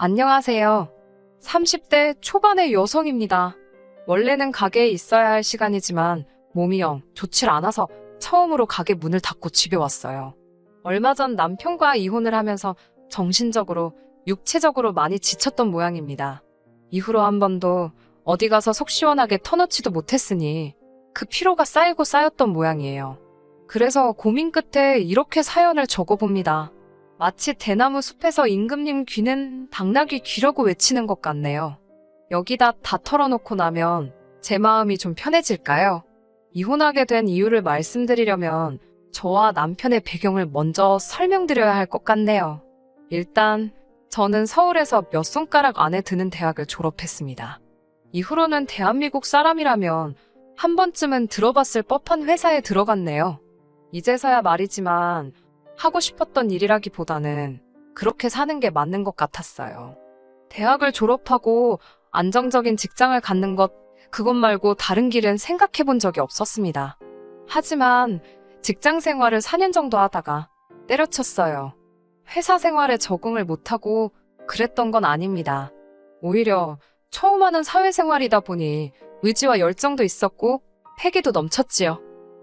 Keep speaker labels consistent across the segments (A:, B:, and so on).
A: 안녕하세요. 30대 초반의 여성입니다. 원래는 가게에 있어야 할 시간이지만 몸이 영 좋질 않아서 처음으로 가게 문을 닫고 집에 왔어요. 얼마 전 남편과 이혼을 하면서 정신적으로, 육체적으로 많이 지쳤던 모양입니다. 이후로 한 번도 어디 가서 속 시원하게 터놓지도 못했으니 그 피로가 쌓이고 쌓였던 모양이에요. 그래서 고민 끝에 이렇게 사연을 적어봅니다. 마치 대나무 숲에서 임금님 귀는 당나귀 귀라고 외치는 것 같네요. 여기다 다 털어놓고 나면 제 마음이 좀 편해질까요? 이혼하게 된 이유를 말씀드리려면 저와 남편의 배경을 먼저 설명드려야 할 것 같네요. 일단 저는 서울에서 몇 손가락 안에 드는 대학을 졸업했습니다. 이후로는 대한민국 사람이라면 한 번쯤은 들어봤을 법한 회사에 들어갔네요. 이제서야 말이지만 하고 싶었던 일이라기보다는 그렇게 사는 게 맞는 것 같았어요. 대학을 졸업하고 안정적인 직장을 갖는 그것 말고 다른 길은 생각해 본 적이 없었습니다. 하지만 직장 생활을 4년 정도 하다가 때려쳤어요. 회사 생활에 적응을 못하고 그랬던 건 아닙니다. 오히려 처음 하는 사회생활이다 보니 의지와 열정도 있었고 패기도 넘쳤지요.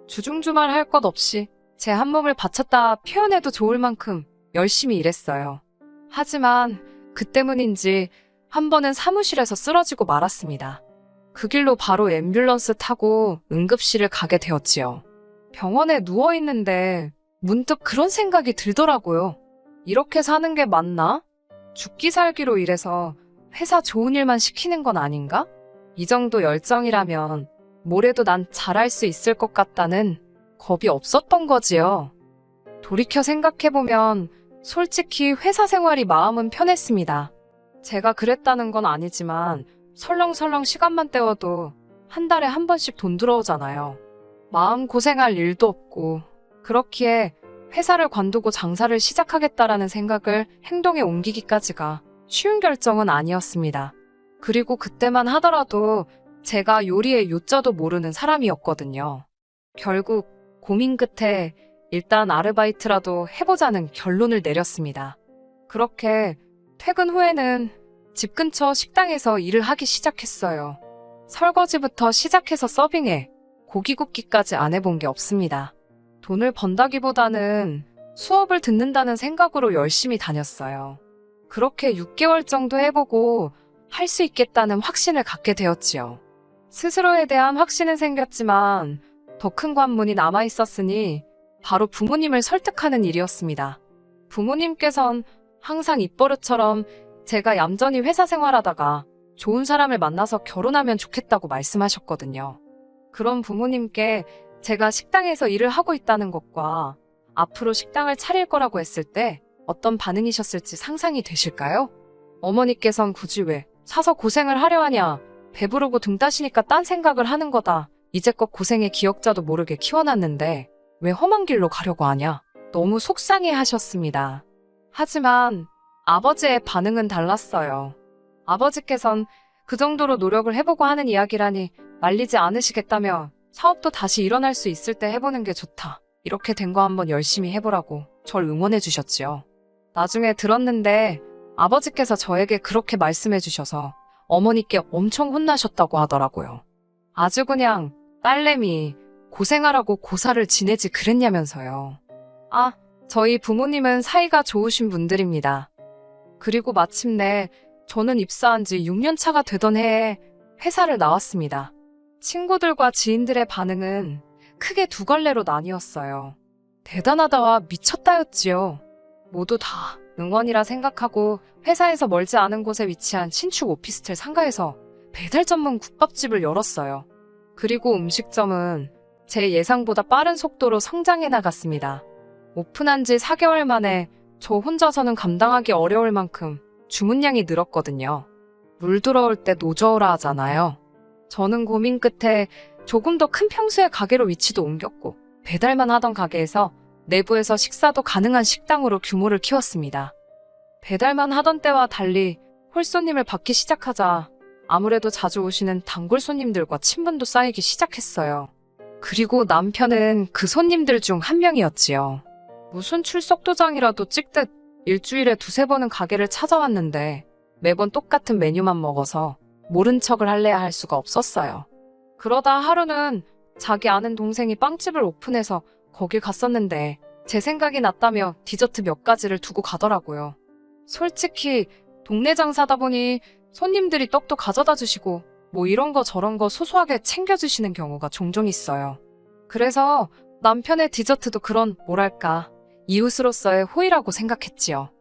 A: 주중주말 할 것 없이 제 한 몸을 바쳤다 표현해도 좋을 만큼 열심히 일했어요. 하지만 그 때문인지 한 번은 사무실에서 쓰러지고 말았습니다. 그 길로 바로 앰뷸런스 타고 응급실을 가게 되었지요. 병원에 누워있는데 문득 그런 생각이 들더라고요. 이렇게 사는 게 맞나? 죽기 살기로 일해서 회사 좋은 일만 시키는 건 아닌가? 이 정도 열정이라면 뭐래도 난 잘할 수 있을 것 같다는 겁이 없었던 거지요. 돌이켜 생각해보면 솔직히 회사 생활이 마음은 편했습니다. 제가 그랬다는 건 아니지만 설렁설렁 시간만 때워도 한 달에 한 번씩 돈 들어오잖아요. 마음 고생할 일도 없고 그렇기에 회사를 관두고 장사를 시작하겠다라는 생각을 행동에 옮기기까지가 쉬운 결정은 아니었습니다. 그리고 그때만 하더라도 제가 요리의 요자도 모르는 사람이었거든요. 결국 고민 끝에 일단 아르바이트라도 해보자는 결론을 내렸습니다. 그렇게 퇴근 후에는 집 근처 식당에서 일을 하기 시작했어요. 설거지부터 시작해서 서빙에 고기 굽기까지 안 해본 게 없습니다. 돈을 번다기보다는 수업을 듣는다는 생각으로 열심히 다녔어요. 그렇게 6개월 정도 해보고 할 수 있겠다는 확신을 갖게 되었지요. 스스로에 대한 확신은 생겼지만 더 큰 관문이 남아있었으니 바로 부모님을 설득하는 일이었습니다. 부모님께선 항상 입버릇처럼 제가 얌전히 회사 생활하다가 좋은 사람을 만나서 결혼하면 좋겠다고 말씀하셨거든요. 그런 부모님께 제가 식당에서 일을 하고 있다는 것과 앞으로 식당을 차릴 거라고 했을 때 어떤 반응이셨을지 상상이 되실까요? 어머니께선 굳이 왜 사서 고생을 하려 하냐, 배부르고 등 따시니까 딴 생각을 하는 거다. 이제껏 고생의 기억자도 모르게 키워놨는데 왜 험한 길로 가려고 하냐. 너무 속상해 하셨습니다. 하지만 아버지의 반응은 달랐어요. 아버지께선 그 정도로 노력을 해보고 하는 이야기라니 말리지 않으시겠다며 사업도 다시 일어날 수 있을 때 해보는 게 좋다. 이렇게 된 거 한번 열심히 해보라고 절 응원해 주셨지요. 나중에 들었는데 아버지께서 저에게 그렇게 말씀해 주셔서 어머니께 엄청 혼나셨다고 하더라고요. 아주 그냥 딸내미 고생하라고 고사를 지내지 그랬냐면서요. 아, 저희 부모님은 사이가 좋으신 분들입니다. 그리고 마침내 저는 입사한 지 6년 차가 되던 해에 회사를 나왔습니다. 친구들과 지인들의 반응은 크게 두 갈래로 나뉘었어요. 대단하다와 미쳤다였지요. 모두 다 응원이라 생각하고 회사에서 멀지 않은 곳에 위치한 신축 오피스텔 상가에서 배달 전문 국밥집을 열었어요. 그리고 음식점은 제 예상보다 빠른 속도로 성장해 나갔습니다. 오픈한 지 4개월 만에 저 혼자서는 감당하기 어려울 만큼 주문량이 늘었거든요. 물 들어올 때 노저우라 하잖아요. 저는 고민 끝에 조금 더 큰 평수의 가게로 위치도 옮겼고 배달만 하던 가게에서 내부에서 식사도 가능한 식당으로 규모를 키웠습니다. 배달만 하던 때와 달리 홀손님을 받기 시작하자 아무래도 자주 오시는 단골 손님들과 친분도 쌓이기 시작했어요. 그리고 남편은 그 손님들 중 한 명이었지요. 무슨 출석 도장이라도 찍듯 일주일에 두세 번은 가게를 찾아왔는데 매번 똑같은 메뉴만 먹어서 모른 척을 할래야 할 수가 없었어요. 그러다 하루는 자기 아는 동생이 빵집을 오픈해서 거길 갔었는데 제 생각이 났다며 디저트 몇 가지를 두고 가더라고요. 솔직히 동네 장사다 보니 손님들이 떡도 가져다 주시고 뭐 이런 거 저런 거 소소하게 챙겨주시는 경우가 종종 있어요. 그래서 남편의 디저트도 그런 뭐랄까 이웃으로서의 호의라고 생각했지요.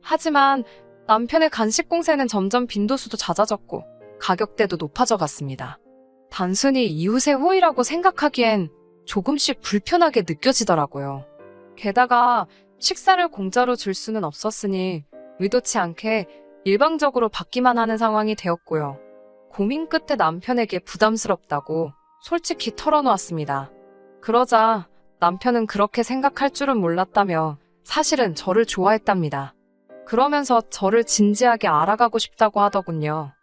A: 하지만 남편의 간식 공세는 점점 빈도수도 잦아졌고 가격대도 높아져 갔습니다. 단순히 이웃의 호의라고 생각하기엔 조금씩 불편하게 느껴지더라고요. 게다가 식사를 공짜로 줄 수는 없었으니 의도치 않게 일방적으로 받기만 하는 상황이 되었고요. 고민 끝에 남편에게 부담스럽다고 솔직히 털어놓았습니다. 그러자 남편은 그렇게 생각할 줄은 몰랐다며 사실은 저를 좋아했답니다. 그러면서 저를 진지하게 알아가고 싶다고 하더군요.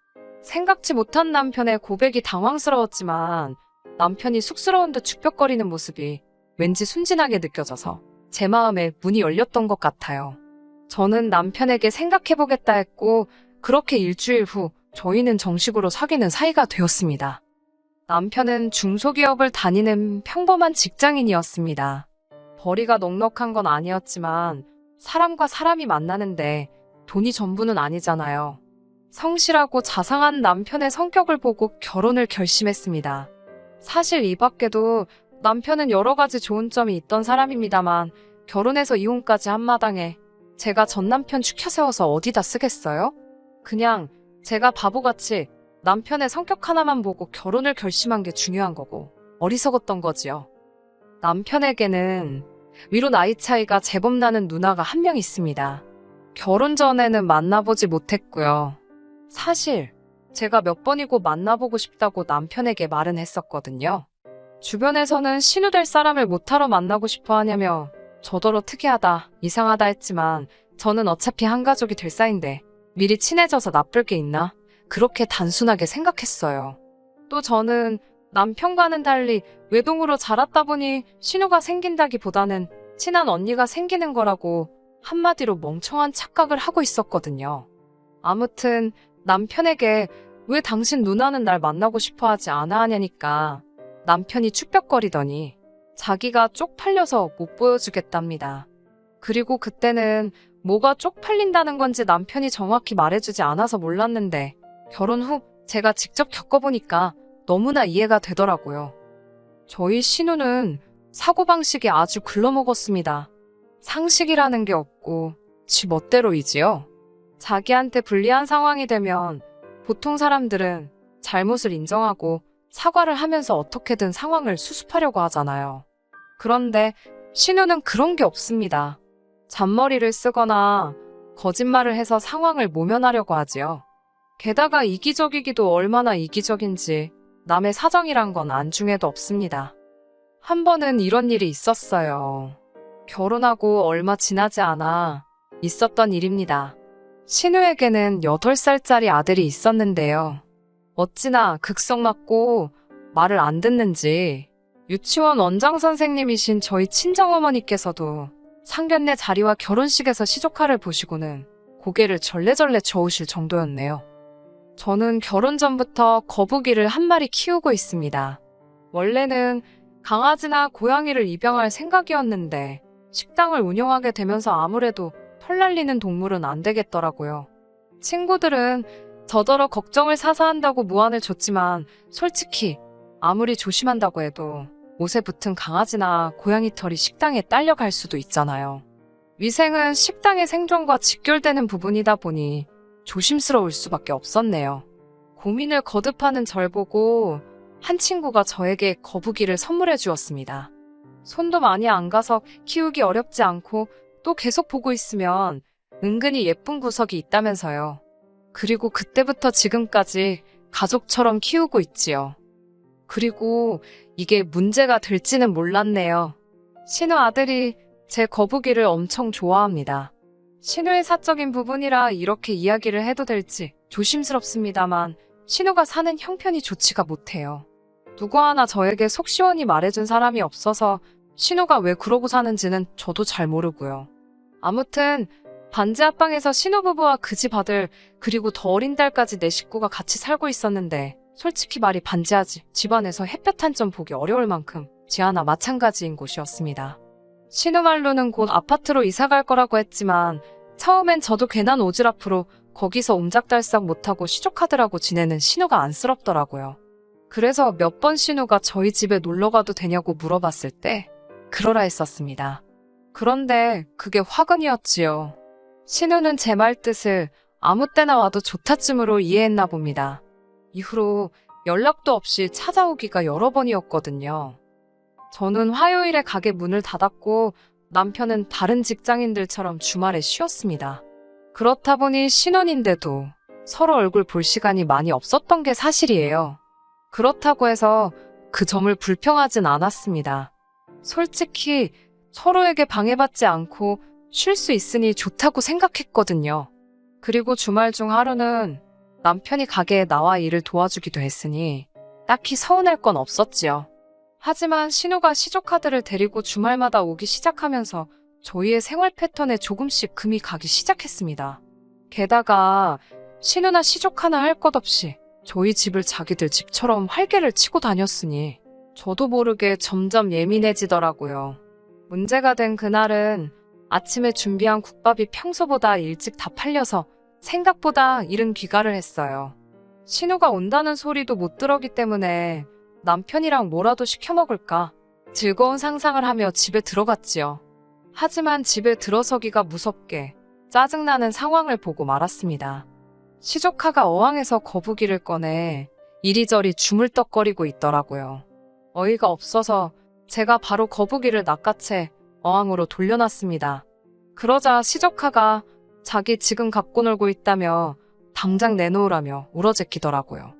A: 생각지 못한 남편의 고백이 당황스러웠지만 남편이 쑥스러운 듯 죽벽거리는 모습이 왠지 순진하게 느껴져서 제 마음에 문이 열렸던 것 같아요. 저는 남편에게 생각해보겠다 했고 그렇게 일주일 후 저희는 정식으로 사귀는 사이가 되었습니다. 남편은 중소기업을 다니는 평범한 직장인이었습니다. 벌이가 넉넉한 건 아니었지만 사람과 사람이 만나는데 돈이 전부는 아니잖아요. 성실하고 자상한 남편의 성격을 보고 결혼을 결심했습니다. 사실 이 밖에도 남편은 여러 가지 좋은 점이 있던 사람입니다만 결혼해서 이혼까지 한 마당에 제가 전 남편 추켜 세워서 어디다 쓰겠어요? 그냥 제가 바보같이 남편의 성격 하나만 보고 결혼을 결심한 게 중요한 거고 어리석었던 거지요. 남편에게는 위로 나이 차이가 제법 나는 누나가 한 명 있습니다. 결혼 전에는 만나보지 못했고요. 사실 제가 몇 번이고 만나보고 싶다고 남편에게 말은 했었거든요. 주변에서는 신우될 사람을 못하러 만나고 싶어 하냐며 저더러 특이하다, 이상하다 했지만 저는 어차피 한 가족이 될 사이인데 미리 친해져서 나쁠 게 있나? 그렇게 단순하게 생각했어요. 또 저는 남편과는 달리 외동으로 자랐다 보니 신우가 생긴다기보다는 친한 언니가 생기는 거라고 한마디로 멍청한 착각을 하고 있었거든요. 아무튼 남편에게 왜 당신 누나는 날 만나고 싶어 하지 않아 하냐니까 남편이 축벽거리더니 자기가 쪽팔려서 못 보여주겠답니다. 그리고 그때는 뭐가 쪽팔린다는 건지 남편이 정확히 말해주지 않아서 몰랐는데 결혼 후 제가 직접 겪어보니까 너무나 이해가 되더라고요. 저희 신우는 사고방식이 아주 글러먹었습니다. 상식이라는 게 없고 지 멋대로이지요. 자기한테 불리한 상황이 되면 보통 사람들은 잘못을 인정하고 사과를 하면서 어떻게든 상황을 수습하려고 하잖아요. 그런데 신우는 그런 게 없습니다. 잔머리를 쓰거나 거짓말을 해서 상황을 모면하려고 하지요. 게다가 이기적이기도 얼마나 이기적인지 남의 사정이란 건 안중에도 없습니다. 한 번은 이런 일이 있었어요. 결혼하고 얼마 지나지 않아 있었던 일입니다. 신우에게는 8살짜리 아들이 있었는데요. 어찌나 극성맞고 말을 안 듣는지 유치원 원장 선생님이신 저희 친정어머니께서도 상견례 자리와 결혼식에서 시조카를 보시고는 고개를 절레절레 저으실 정도였네요. 저는 결혼 전부터 거북이를 한 마리 키우고 있습니다. 원래는 강아지나 고양이를 입양할 생각이었는데 식당을 운영하게 되면서 아무래도 털 날리는 동물은 안 되겠더라고요. 친구들은 저더러 걱정을 사서 한다고 무안을 줬지만 솔직히 아무리 조심한다고 해도 옷에 붙은 강아지나 고양이 털이 식당에 딸려갈 수도 있잖아요. 위생은 식당의 생존과 직결되는 부분이다 보니 조심스러울 수밖에 없었네요. 고민을 거듭하는 절 보고 한 친구가 저에게 거북이를 선물해 주었습니다. 손도 많이 안 가서 키우기 어렵지 않고 또 계속 보고 있으면 은근히 예쁜 구석이 있다면서요. 그리고 그때부터 지금까지 가족처럼 키우고 있지요. 그리고 이게 문제가 될지는 몰랐네요. 신우 아들이 제 거북이를 엄청 좋아합니다. 신우의 사적인 부분이라 이렇게 이야기를 해도 될지 조심스럽습니다만 신우가 사는 형편이 좋지가 못해요. 누구 하나 저에게 속 시원히 말해준 사람이 없어서 신우가 왜 그러고 사는지는 저도 잘 모르고요. 아무튼 반지 합방에서 신혼부부와 그 집 아들 그리고 더 어린 딸까지 내 식구가 같이 살고 있었는데 솔직히 말이 반지하지 집안에서 햇볕 한 점 보기 어려울 만큼 지하나 마찬가지인 곳이었습니다. 신우말로는 곧 아파트로 이사갈 거라고 했지만 처음엔 저도 괜한 오지랖으로 거기서 옴짝달싹 못하고 시조카드라고 지내는 신우가 안쓰럽더라고요. 그래서 몇 번 신우가 저희 집에 놀러가도 되냐고 물어봤을 때 그러라 했었습니다. 그런데 그게 화근이었지요. 신우는 제 말 뜻을 아무 때나 와도 좋다쯤으로 이해했나 봅니다. 이후로 연락도 없이 찾아오기가 여러 번이었거든요. 저는 화요일에 가게 문을 닫았고 남편은 다른 직장인들처럼 주말에 쉬었습니다. 그렇다 보니 신혼인데도 서로 얼굴 볼 시간이 많이 없었던 게 사실이에요. 그렇다고 해서 그 점을 불평하진 않았습니다. 솔직히 서로에게 방해받지 않고 쉴 수 있으니 좋다고 생각했거든요. 그리고 주말 중 하루는 남편이 가게에 나와 일을 도와주기도 했으니 딱히 서운할 건 없었지요. 하지만 신우가 시조카드를 데리고 주말마다 오기 시작하면서 저희의 생활 패턴에 조금씩 금이 가기 시작했습니다. 게다가 신우나 시조카나 할 것 없이 저희 집을 자기들 집처럼 활개를 치고 다녔으니 저도 모르게 점점 예민해지더라고요. 문제가 된 그날은 아침에 준비한 국밥이 평소보다 일찍 다 팔려서 생각보다 이른 귀가를 했어요. 신우가 온다는 소리도 못 들었기 때문에 남편이랑 뭐라도 시켜 먹을까 즐거운 상상을 하며 집에 들어갔지요. 하지만 집에 들어서기가 무섭게 짜증나는 상황을 보고 말았습니다. 시조카가 어항에서 거북이를 꺼내 이리저리 주물떡거리고 있더라고요. 어이가 없어서 제가 바로 거북이를 낚아채 어항으로 돌려놨습니다. 그러자 시조카가 자기 지금 갖고 놀고 있다며 당장 내놓으라며 울어제끼더라고요.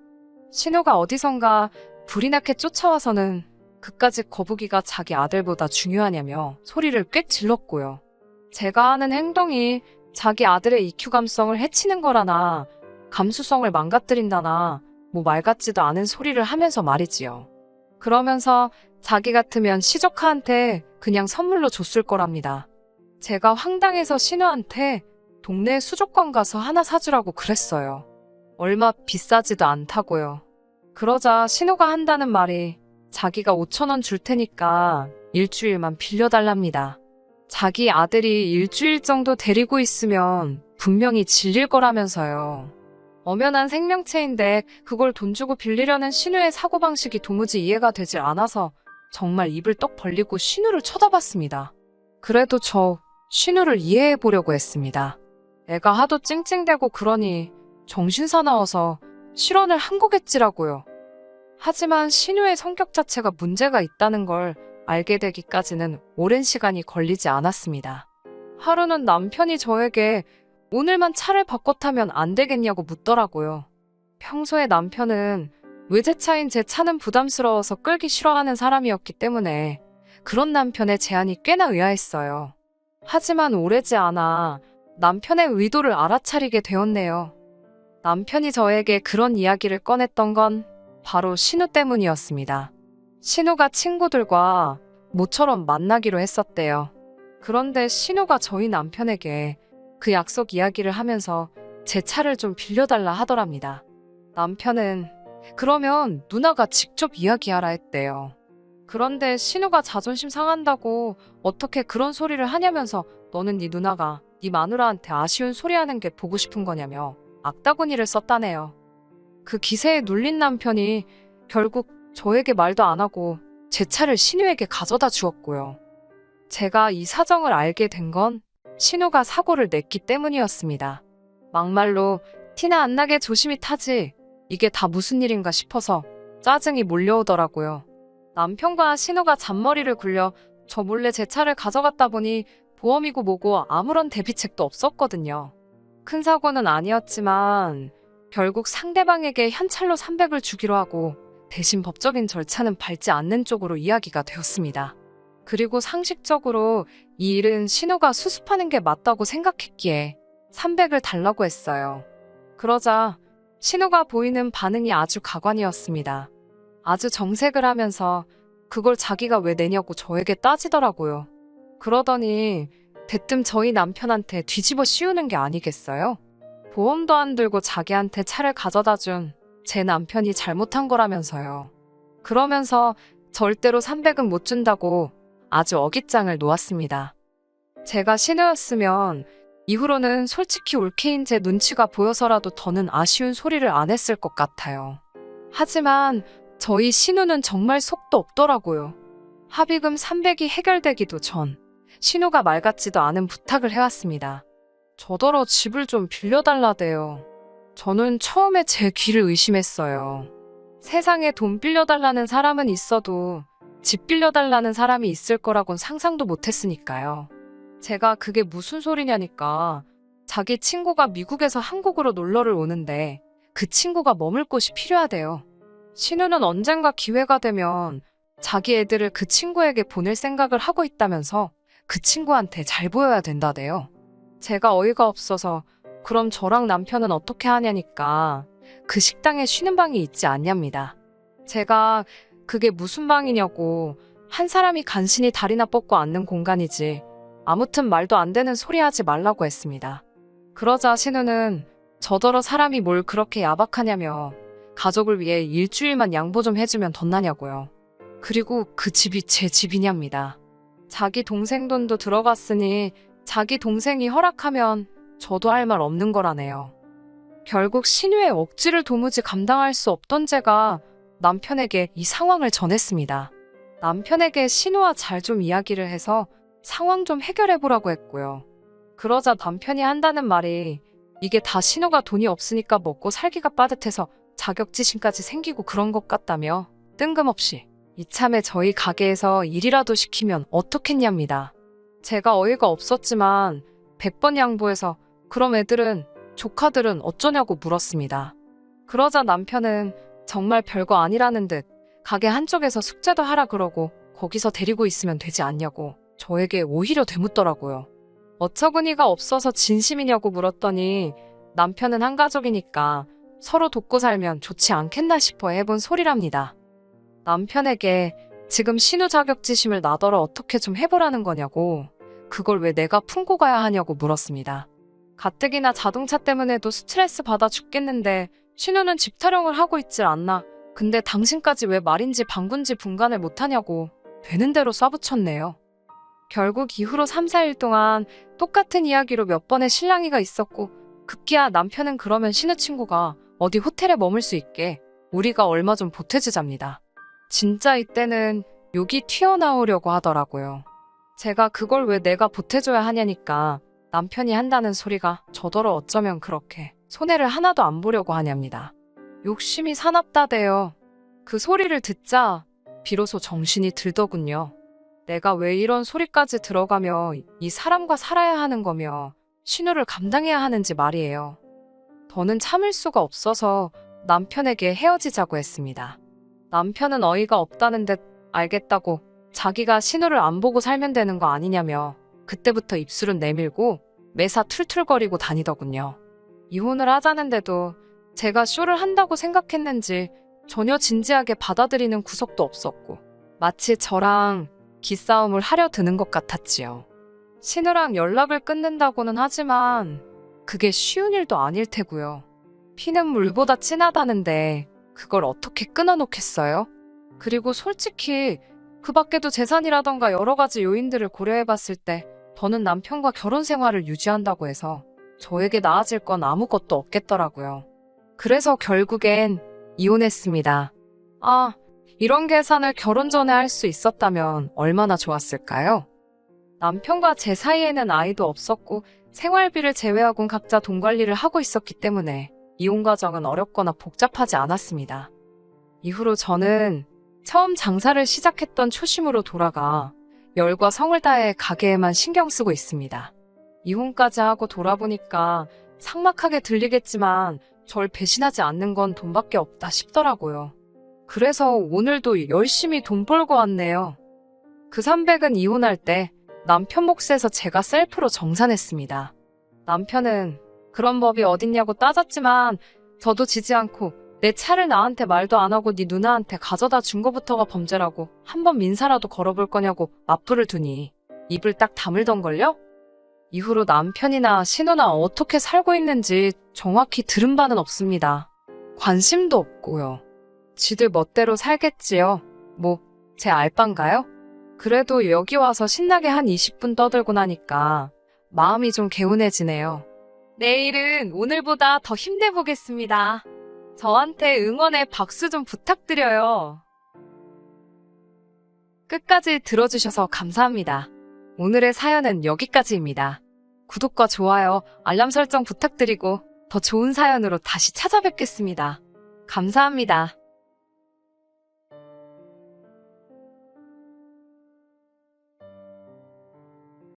A: 신우가 어디선가 불이 나게 쫓아와서는 그까짓 거북이가 자기 아들보다 중요하냐며 소리를 꽤 질렀고요. 제가 하는 행동이 자기 아들의 EQ 감성을 해치는 거라나 감수성을 망가뜨린다나 뭐 말 같지도 않은 소리를 하면서 말이지요. 그러면서 자기 같으면 시조카한테 그냥 선물로 줬을 거랍니다. 제가 황당해서 신우한테 동네 수족관 가서 하나 사주라고 그랬어요. 얼마 비싸지도 않다고요. 그러자 신우가 한다는 말이 자기가 5,000원 줄 테니까 일주일만 빌려달랍니다. 자기 아들이 일주일 정도 데리고 있으면 분명히 질릴 거라면서요. 엄연한 생명체인데 그걸 돈 주고 빌리려는 신우의 사고방식이 도무지 이해가 되질 않아서 정말 입을 떡 벌리고 신우를 쳐다봤습니다. 그래도 저 신우를 이해해 보려고 했습니다. 애가 하도 찡찡대고 그러니 정신 사나워서 실언을 한 거겠지라고요. 하지만 신우의 성격 자체가 문제가 있다는 걸 알게 되기까지는 오랜 시간이 걸리지 않았습니다. 하루는 남편이 저에게 오늘만 차를 바꿔 타면 안 되겠냐고 묻더라고요. 평소에 남편은 외제차인 제 차는 부담스러워서 끌기 싫어하는 사람이었기 때문에 그런 남편의 제안이 꽤나 의아했어요. 하지만 오래지 않아 남편의 의도를 알아차리게 되었네요. 남편이 저에게 그런 이야기를 꺼냈던 건 바로 신우 때문이었습니다. 신우가 친구들과 모처럼 만나기로 했었대요. 그런데 신우가 저희 남편에게 그 약속 이야기를 하면서 제 차를 좀 빌려달라 하더랍니다. 남편은 그러면 누나가 직접 이야기하라 했대요. 그런데 신우가 자존심 상한다고 어떻게 그런 소리를 하냐면서 너는 네 누나가 네 마누라한테 아쉬운 소리 하는 게 보고 싶은 거냐며 악다구니를 썼다네요. 그 기세에 눌린 남편이 결국 저에게 말도 안 하고 제 차를 신우에게 가져다 주었고요. 제가 이 사정을 알게 된 건 신우가 사고를 냈기 때문이었습니다. 막말로 티나 안 나게 조심히 타지 이게 다 무슨 일인가 싶어서 짜증이 몰려오더라고요. 남편과 신우가 잔머리를 굴려 저 몰래 제 차를 가져갔다 보니 보험이고 뭐고 아무런 대비책도 없었거든요. 큰 사고는 아니었지만 결국 상대방에게 현찰로 300을 주기로 하고 대신 법적인 절차는 밟지 않는 쪽으로 이야기가 되었습니다. 그리고 상식적으로 이 일은 신우가 수습하는 게 맞다고 생각했기에 300을 달라고 했어요. 그러자 신우가 보이는 반응이 아주 가관이었습니다. 아주 정색을 하면서 그걸 자기가 왜 내냐고 저에게 따지더라고요. 그러더니 대뜸 저희 남편한테 뒤집어 씌우는 게 아니겠어요? 보험도 안 들고 자기한테 차를 가져다 준 제 남편이 잘못한 거라면서요. 그러면서 절대로 300은 못 준다고 아주 어깃장을 놓았습니다. 제가 신우였으면 이후로는 솔직히 올케인 제 눈치가 보여서라도 더는 아쉬운 소리를 안 했을 것 같아요. 하지만 저희 신우는 정말 속도 없더라고요. 합의금 300이 해결되기도 전 신우가 말 같지도 않은 부탁을 해왔습니다. 저더러 집을 좀 빌려달라대요. 저는 처음에 제 귀를 의심했어요. 세상에 돈 빌려달라는 사람은 있어도 집 빌려달라는 사람이 있을 거라곤 상상도 못했으니까요. 제가 그게 무슨 소리냐니까 자기 친구가 미국에서 한국으로 놀러를 오는데 그 친구가 머물 곳이 필요하대요. 신우는 언젠가 기회가 되면 자기 애들을 그 친구에게 보낼 생각을 하고 있다면서 그 친구한테 잘 보여야 된다대요. 제가 어이가 없어서 그럼 저랑 남편은 어떻게 하냐니까 그 식당에 쉬는 방이 있지 않냐입니다. 제가 그게 무슨 방이냐고 한 사람이 간신히 다리나 뻗고 앉는 공간이지 아무튼 말도 안 되는 소리 하지 말라고 했습니다. 그러자 신우는 저더러 사람이 뭘 그렇게 야박하냐며 가족을 위해 일주일만 양보 좀 해주면 덧나냐고요. 그리고 그 집이 제 집이냐입니다. 자기 동생 돈도 들어갔으니 자기 동생이 허락하면 저도 할 말 없는 거라네요. 결국 신우의 억지를 도무지 감당할 수 없던 제가 남편에게 이 상황을 전했습니다. 남편에게 신우와 잘 좀 이야기를 해서 상황 좀 해결해보라고 했고요. 그러자 남편이 한다는 말이 이게 다 신우가 돈이 없으니까 먹고 살기가 빠듯해서 자격지심까지 생기고 그런 것 같다며 뜬금없이 이참에 저희 가게에서 일이라도 시키면 어떻겠냐입니다. 제가 어이가 없었지만 100번 양보해서 그럼 애들은 조카들은 어쩌냐고 물었습니다. 그러자 남편은 정말 별거 아니라는 듯 가게 한쪽에서 숙제도 하라 그러고 거기서 데리고 있으면 되지 않냐고 저에게 오히려 되묻더라고요. 어처구니가 없어서 진심이냐고 물었더니 남편은 한 가족이니까 서로 돕고 살면 좋지 않겠나 싶어 해본 소리랍니다. 남편에게 지금 신우 자격지심을 나더러 어떻게 좀 해보라는 거냐고 그걸 왜 내가 품고 가야 하냐고 물었습니다. 가뜩이나 자동차 때문에도 스트레스 받아 죽겠는데 신우는 집 타령을 하고 있질 않나. 근데 당신까지 왜 말인지 방군지 분간을 못하냐고 되는 대로 쏴붙였네요. 결국 이후로 3, 4일 동안 똑같은 이야기로 몇 번의 실랑이가 있었고 급기야 남편은 그러면 신우 친구가 어디 호텔에 머물 수 있게 우리가 얼마 좀 보태주잡니다. 진짜 이때는 욕이 튀어나오려고 하더라고요. 제가 그걸 왜 내가 보태줘야 하냐니까 남편이 한다는 소리가 저더러 어쩌면 그렇게 손해를 하나도 안 보려고 하냐입니다. 욕심이 사납다대요. 그 소리를 듣자 비로소 정신이 들더군요. 내가 왜 이런 소리까지 들어가며 이 사람과 살아야 하는 거며 신우를 감당해야 하는지 말이에요. 더는 참을 수가 없어서 남편에게 헤어지자고 했습니다. 남편은 어이가 없다는 듯 알겠다고 자기가 신우를 안 보고 살면 되는 거 아니냐며 그때부터 입술은 내밀고 매사 툴툴거리고 다니더군요. 이혼을 하자는데도 제가 쇼를 한다고 생각했는지 전혀 진지하게 받아들이는 구석도 없었고 마치 저랑 기싸움을 하려 드는 것 같았지요. 신우랑 연락을 끊는다고는 하지만 그게 쉬운 일도 아닐 테고요. 피는 물보다 진하다는데 그걸 어떻게 끊어놓겠어요? 그리고 솔직히 그 밖에도 재산이라던가 여러 가지 요인들을 고려해봤을 때 더는 남편과 결혼 생활을 유지한다고 해서 저에게 나아질 건 아무것도 없겠더라고요. 그래서 결국엔 이혼했습니다. 아, 이런 계산을 결혼 전에 할 수 있었다면 얼마나 좋았을까요? 남편과 제 사이에는 아이도 없었고 생활비를 제외하곤 각자 돈 관리를 하고 있었기 때문에 이혼 과정은 어렵거나 복잡하지 않았습니다. 이후로 저는 처음 장사를 시작했던 초심으로 돌아가 열과 성을 다해 가게에만 신경 쓰고 있습니다. 이혼까지 하고 돌아보니까 삭막하게 들리겠지만 절 배신하지 않는 건 돈밖에 없다 싶더라고요. 그래서 오늘도 열심히 돈 벌고 왔네요. 그 300은 이혼할 때 남편 몫에서 제가 셀프로 정산했습니다. 남편은 그런 법이 어딨냐고 따졌지만 저도 지지 않고 내 차를 나한테 말도 안 하고 네 누나한테 가져다 준 거부터가 범죄라고 한번 민사라도 걸어볼 거냐고 맞불을 두니 입을 딱 다물던걸요? 이후로 남편이나 신우나 어떻게 살고 있는지 정확히 들은 바는 없습니다. 관심도 없고요. 지들 멋대로 살겠지요. 뭐, 제 알바인가요? 그래도 여기 와서 신나게 한 20분 떠들고 나니까 마음이 좀 개운해지네요. 내일은 오늘보다 더 힘내보겠습니다. 저한테 응원의 박수 좀 부탁드려요. 끝까지 들어주셔서 감사합니다. 오늘의 사연은 여기까지입니다. 구독과 좋아요, 알람 설정 부탁드리고 더 좋은 사연으로 다시 찾아뵙겠습니다. 감사합니다.